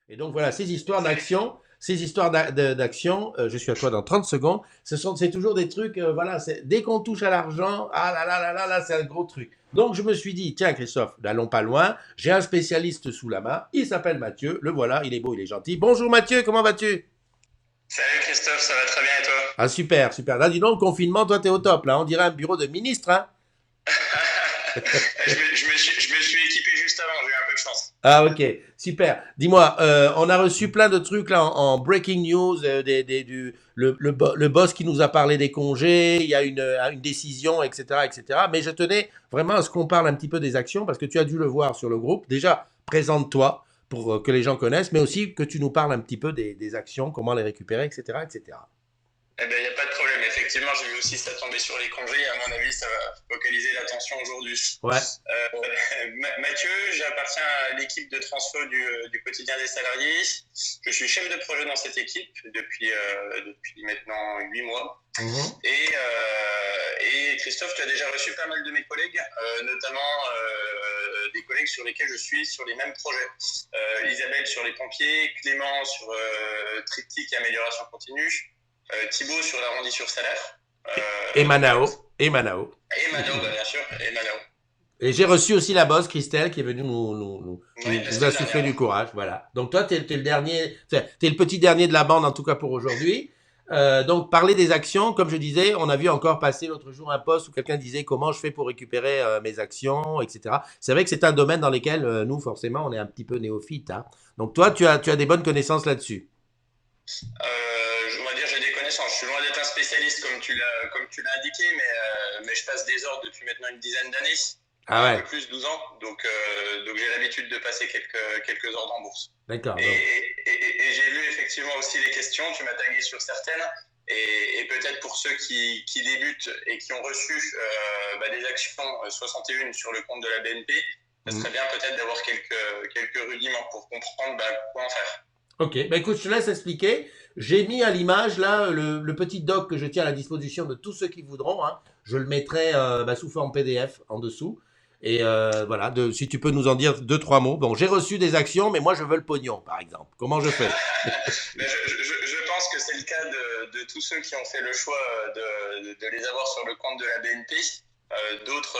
Et donc voilà, ces histoires d'action, je suis à toi dans 30 secondes, c'est toujours des trucs, voilà, dès qu'on touche à l'argent, ah là là là là là, c'est un gros truc. Donc je me suis dit, tiens Christophe, n'allons pas loin, j'ai un spécialiste sous la main, il s'appelle Mathieu, le voilà, il est beau, il est gentil. Bonjour Mathieu, comment vas-tu? Salut Christophe, ça va très bien et toi? Ah super, super. Là dis donc, le confinement, toi t'es au top, là, on dirait un bureau de ministre, hein. Je me suis équipé juste avant, j'ai eu un peu de chance. Ah ok, super. Dis-moi, on a reçu plein de trucs là en breaking news, le boss qui nous a parlé des congés, il y a une décision, etc., etc. Mais je tenais vraiment à ce qu'on parle un petit peu des actions parce que tu as dû le voir sur le groupe. Déjà, présente-toi pour que les gens connaissent, mais aussi que tu nous parles un petit peu des actions, comment les récupérer, etc., etc. Eh bien, il n'y a pas de problème. Effectivement, j'ai vu aussi ça tomber sur les congés. À mon avis, ça va focaliser l'attention aujourd'hui. Ouais. Mathieu, j'appartiens à l'équipe de transfo du quotidien des salariés. Je suis chef de projet dans cette équipe depuis maintenant 8 mois. Mhm. Et Christophe, tu as déjà reçu pas mal de mes collègues, notamment des collègues sur lesquels je suis sur les mêmes projets. Isabelle sur les pompiers, Clément sur triptyque et amélioration continue, Thibaut sur l'arrondi sur salaire, Et voilà. Manao. Et Manao. Et Mano, bah, bien sûr, et Mano. Et j'ai reçu aussi la boss, Christelle, qui est venue Oui, la nous semaine insuffler dernière. du courage. Voilà. Donc toi, t'es le dernier, t'es le petit dernier de la bande, en tout cas pour aujourd'hui. Donc parler des actions, comme je disais, on a vu encore passer l'autre jour un post où quelqu'un disait comment je fais pour récupérer mes actions, etc. C'est vrai que c'est un domaine dans lequel nous, forcément, on est un petit peu néophyte, hein. Donc toi, tu as des bonnes connaissances là-dessus. On va dire j'ai des connaissances. Je suis loin d'être un spécialiste comme tu l'as indiqué, mais je passe des ordres depuis maintenant une dizaine d'années, Ah un ouais, peu plus, 12 ans. Donc j'ai l'habitude de passer quelques ordres en bourse. d'accord. Et, Donc, et j'ai lu effectivement aussi les questions, tu m'as tagué sur certaines, et peut-être pour ceux qui débutent et qui ont reçu des actions 61 sur le compte de la BNP, ça hmm. serait bien peut-être d'avoir quelques rudiments pour comprendre quoi en faire. Ok, bah écoute, je te laisse expliquer. J'ai mis à l'image là le petit doc que je tiens à la disposition de tous ceux qui voudront, hein. Je le mettrai sous forme PDF en dessous. Et voilà, si tu peux nous en dire deux, trois mots. Bon, j'ai reçu des actions, mais moi je veux le pognon, par exemple. Comment je fais? Mais je pense que c'est le cas de tous ceux qui ont fait le choix de les avoir sur le compte de la BNP. D'autres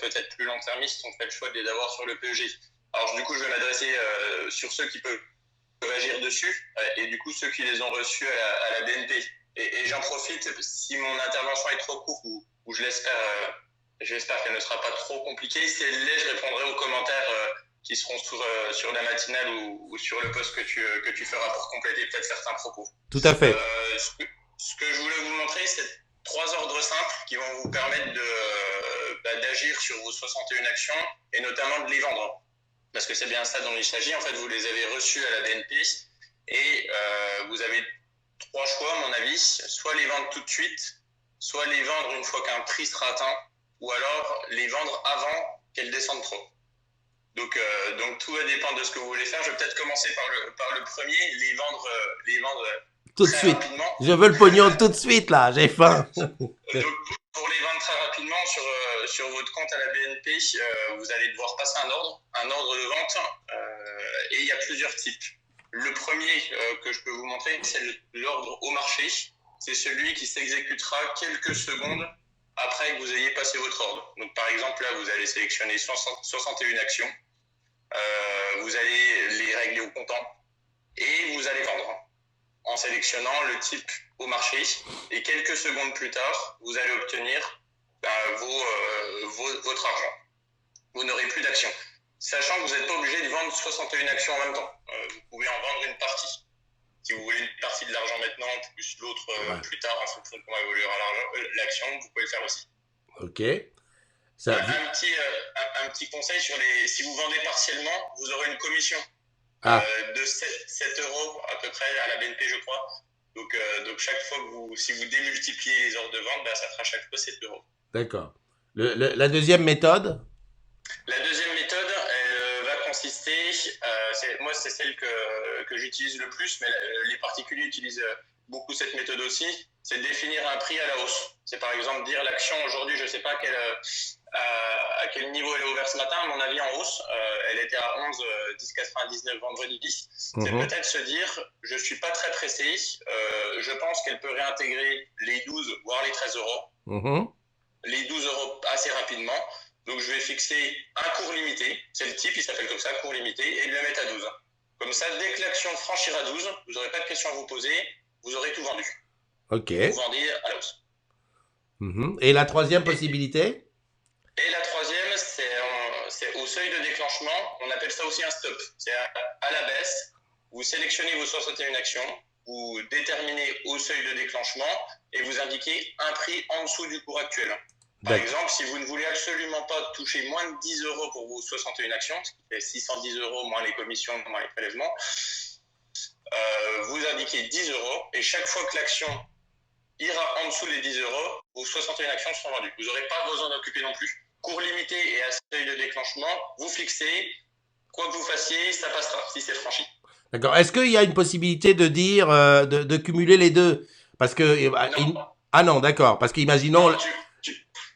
peut-être plus long-termistes ont fait le choix de les avoir sur le PEG. Alors du coup, je vais m'adresser sur ceux qui peuvent agir dessus et du coup ceux qui les ont reçus à la BNP. Et j'en profite, si mon intervention est trop courte ou j'espère qu'elle ne sera pas trop compliquée, si elle l'est, je répondrai aux commentaires qui seront sur la matinale ou sur le post que tu feras pour compléter peut-être certains propos. Tout à fait. Ce que je voulais vous montrer, c'est trois ordres simples qui vont vous permettre d'agir sur vos 61 actions et notamment de les vendre. Parce que c'est bien ça dont il s'agit. En fait, vous les avez reçus à la BNP et vous avez trois choix, à mon avis. Soit les vendre tout de suite, soit les vendre une fois qu'un prix sera atteint, ou alors les vendre avant qu'elles descendent trop. Donc tout va dépendre de ce que vous voulez faire. Je vais peut-être commencer par le premier, les vendre Tout de très suite. rapidement. Je veux le pognon tout de suite là. J'ai faim. Donc pour les vendre très rapidement sur votre compte à la BNP, vous allez devoir passer un ordre de vente, et il y a plusieurs types. Le premier que je peux vous montrer, c'est l'ordre au marché. C'est celui qui s'exécutera quelques secondes après que vous ayez passé votre ordre. Donc par exemple là, vous allez sélectionner 61 actions. Vous allez les régler au comptant et vous allez vendre en sélectionnant le type au marché. Et quelques secondes plus tard, vous allez obtenir votre argent. Vous n'aurez plus d'actions. Sachant que vous n'êtes pas obligé de vendre 61 actions en même temps. Vous pouvez en vendre une partie. Si vous voulez une partie de l'argent maintenant, plus l'autre Ouais. plus tard, en fonction de comment évoluera l'action, vous pouvez le faire aussi. Ok. Ça. Un petit conseil si vous vendez partiellement, vous aurez une commission Ah, de 7 euros à peu près à la BNP, je crois. Donc chaque fois si vous démultipliez les ordres de vente, ça fera chaque fois 7 euros. d'accord. La deuxième méthode. La deuxième méthode, elle va consister, moi c'est celle que j'utilise le plus, mais les particuliers utilisent beaucoup cette méthode aussi, c'est de définir un prix à la hausse. C'est par exemple dire l'action aujourd'hui, je ne sais pas à quel niveau elle est ouverte ce matin, à mon avis en hausse. Elle était à 11, 10,99 vendredi. C'est peut-être se dire, je ne suis pas très pressé. Je pense qu'elle peut réintégrer les 12, voire les 13 euros. Les 12 euros assez rapidement. Donc je vais fixer un cours limité. C'est le type, il s'appelle comme ça, cours limité, et le mettre à 12. Comme ça, dès que l'action franchira 12, vous n'aurez pas de questions à vous poser, vous aurez tout vendu. Ok. Vous vendez à la hausse. Et la troisième possibilité? Et la troisième, c'est au seuil de déclenchement. On appelle ça aussi un stop. C'est à la baisse. Vous sélectionnez vos 61 actions, vous déterminez au seuil de déclenchement et vous indiquez un prix en dessous du cours actuel. Par exemple, si vous ne voulez absolument pas toucher moins de 10 euros pour vos 61 actions, ce qui fait 610 euros moins les commissions, moins les prélèvements, vous indiquez 10 euros et chaque fois que l'action ira en dessous des 10 euros, vos 61 actions seront vendues. Vous n'aurez pas besoin d'occuper non plus. Cours limité et à seuil de déclenchement, vous fixez, quoi que vous fassiez, ça passera si c'est franchi. D'accord. Est-ce qu'il y a une possibilité de dire, de cumuler les deux? Parce que... non. Ah non, d'accord. Parce qu'imaginons... Non,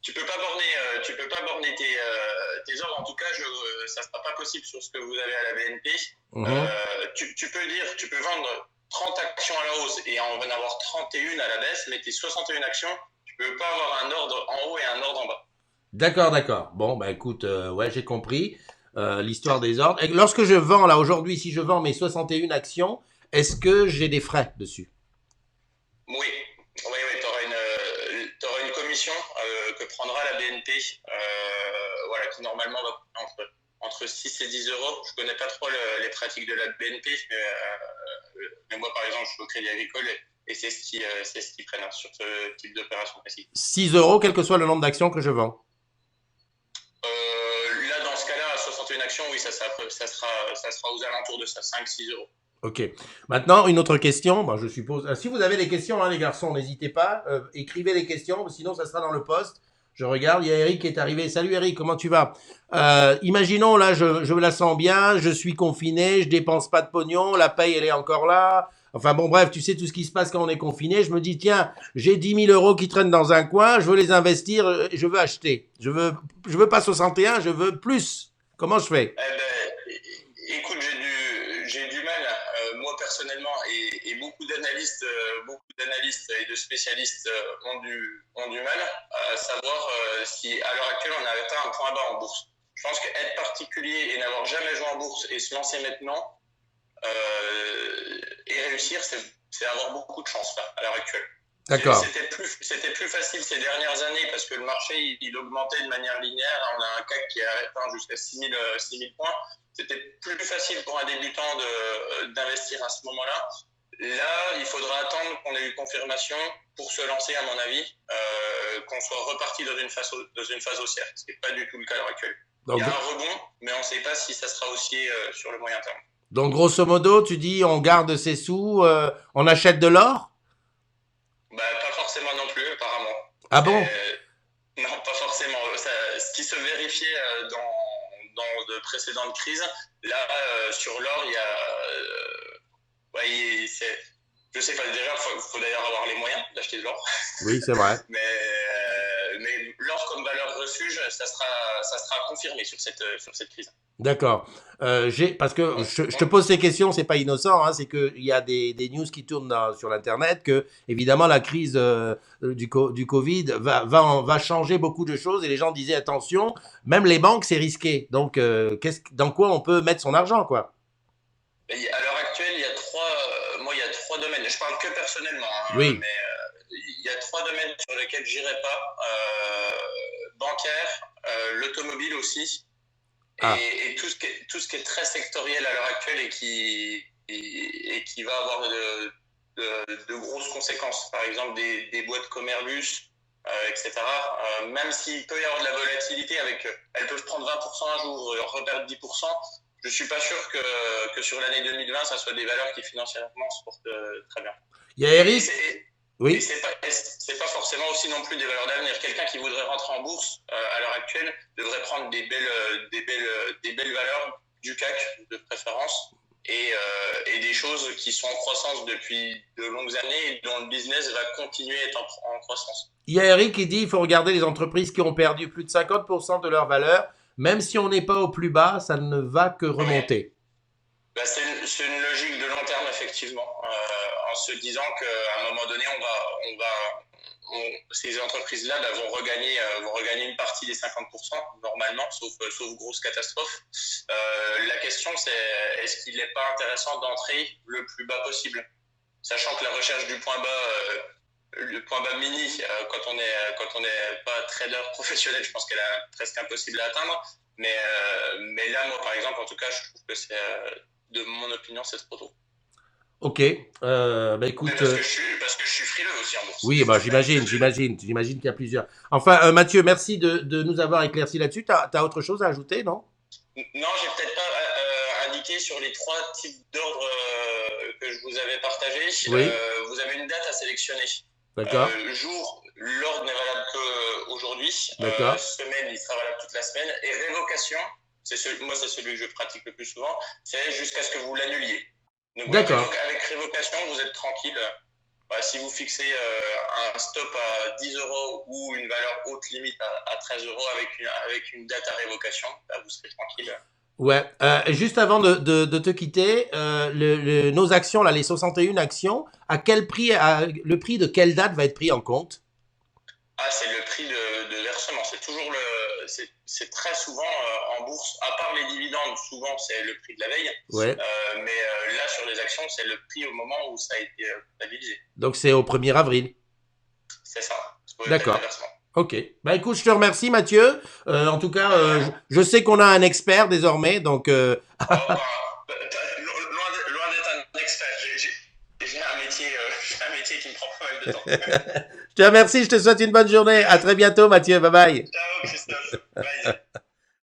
tu peux pas borner tes ordres. En tout cas, ça ne sera pas possible sur ce que vous avez à la BNP. Tu peux vendre 30 actions à la hausse et en avoir 31 à la baisse, mais tes 61 actions, tu peux pas avoir un ordre en haut et un ordre en bas. D'accord. Bon, bah écoute, ouais, j'ai compris l'histoire des ordres. Et lorsque je vends, là, aujourd'hui, si je vends mes 61 actions, est-ce que j'ai des frais dessus? Oui, tu auras une commission que prendra la BNP, voilà, qui normalement va entre 6 et 10 euros. Je connais pas trop les pratiques de la BNP, mais moi, par exemple, je suis au Crédit Agricole et c'est ce qu'ils prennent sur ce type d'opération précise. 6 euros, quel que soit le nombre d'actions que je vends. Là, dans ce cas-là, à 61 actions, oui, ça sera aux alentours de ça, 5-6 euros. Ok. Maintenant, une autre question. Bon, je suppose. Si vous avez des questions, hein, les garçons, n'hésitez pas. Écrivez les questions, sinon ça sera dans le post. Je regarde, il y a Eric qui est arrivé. Salut Eric, comment tu vas? Imaginons, là, je la sens bien, je suis confiné, je dépense pas de pognon, la paye, elle est encore là. Enfin bon, bref, tu sais tout ce qui se passe quand on est confiné. Je me dis, tiens, j'ai 10 000 euros qui traînent dans un coin, je veux les investir, je veux acheter. Je veux pas 61, je veux plus. Comment je fais? Écoute, j'ai du mal, moi personnellement, et beaucoup d'analystes et de spécialistes ont du mal à savoir si à l'heure actuelle on a atteint un point bas en bourse. Je pense qu'être particulier et n'avoir jamais joué en bourse et se lancer maintenant et réussir, c'est avoir beaucoup de chance là, à l'heure actuelle. D'accord. C'était plus facile ces dernières années parce que le marché il augmentait de manière linéaire. On a un CAC qui a atteint jusqu'à 6 000 points. C'était plus facile pour un débutant d'investir à ce moment-là. Là, il faudra attendre qu'on ait eu confirmation pour se lancer, à mon avis, qu'on soit reparti dans une phase haussière, ce qui n'est pas du tout le cas à l'heure actuelle. Donc, il y a un rebond, mais on ne sait pas si ça sera haussier sur le moyen terme. Donc, grosso modo, tu dis on garde ses sous, on achète de l'or? Pas forcément non plus, apparemment. Ah bon? Non, pas forcément. Ce qui se vérifiait dans de précédentes crises, là, sur l'or, il y a... je sais pas, déjà, il faut d'ailleurs avoir les moyens d'acheter de l'or. Oui, c'est vrai. mais l'or comme valeur refuge, ça sera confirmé sur cette crise. D'accord. Parce que je te pose ces questions, c'est pas innocent, hein, c'est qu'il y a des news qui tournent sur l'internet que évidemment la crise du Covid va changer beaucoup de choses et les gens disaient attention, même les banques c'est risqué. Donc dans quoi on peut mettre son argent, quoi? À l'heure actuelle, il y a trois domaines. Je parle que personnellement, hein, oui. Mais il y a trois domaines sur lesquels j'irai pas. Bancaire, l'automobile aussi. Et tout ce qui est très sectoriel à l'heure actuelle et qui va avoir de grosses conséquences. Par exemple, des boîtes Commerlus, etc. Même s'il peut y avoir de la volatilité, elles peuvent prendre 20% un jour, reperdre 10%. Je suis pas sûr que sur l'année 2020, ça soit des valeurs qui financièrement se portent très bien. Il y a Eric. Oui. Et c'est pas forcément aussi non plus des valeurs d'avenir. Quelqu'un qui voudrait rentrer en bourse à l'heure actuelle devrait prendre des belles valeurs du CAC de préférence et des choses qui sont en croissance depuis de longues années et dont le business va continuer à être en croissance. Il y a Eric qui dit il faut regarder les entreprises qui ont perdu plus de 50% de leur valeur. Même si on n'est pas au plus bas, ça ne va que remonter. Bah, c'est une logique de long terme, effectivement, en se disant qu'à un moment donné, ces entreprises-là vont regagner une partie des 50%, normalement, sauf grosse catastrophe. La question, c'est est-ce qu'il n'est pas intéressant d'entrer le plus bas possible, sachant que la recherche du point bas, le point bas mini, quand on est pas trader professionnel, je pense qu'elle est presque impossible à atteindre. Mais là, moi, par exemple, en tout cas, je trouve que de mon opinion, c'est trop tôt. Ok, bah écoute. Parce que je suis frileux aussi en bourse. Oui, bah j'imagine qu'il y a plusieurs. Enfin, Mathieu, merci de nous avoir éclairci là-dessus. T'as autre chose à ajouter, non? Non, j'ai peut-être pas indiqué sur les 3 types d'ordres que je vous avais partagés. Oui. Vous avez une date à sélectionner. D'accord. L'ordre n'est valable qu'aujourd'hui. D'accord. Semaine, il sera valable toute la semaine. Et révocation, moi c'est celui que je pratique le plus souvent, c'est jusqu'à ce que vous l'annuliez. Donc, d'accord. Avec révocation, vous êtes tranquille. Si vous fixez un stop à 10 € ou une valeur haute limite à 13 € avec une date à révocation, vous serez tranquille. Ouais, juste avant de te quitter, nos actions, là, les 61 actions, à quel prix, le prix de quelle date va être pris en compte? C'est le prix de versement. C'est toujours c'est très souvent en bourse, à part les dividendes, souvent c'est le prix de la veille. Ouais. Mais là, sur les actions, c'est le prix au moment où ça a été stabilisé. Donc c'est au 1er avril. C'est ça. D'accord. Ok. Bah écoute, je te remercie Mathieu. En tout cas, je sais qu'on a un expert désormais, donc. Loin d'être un expert. J'ai un métier qui me prend pas mal de temps. Je te remercie, je te souhaite une bonne journée. À très bientôt Mathieu. Bye bye. Ciao Christophe. Bye.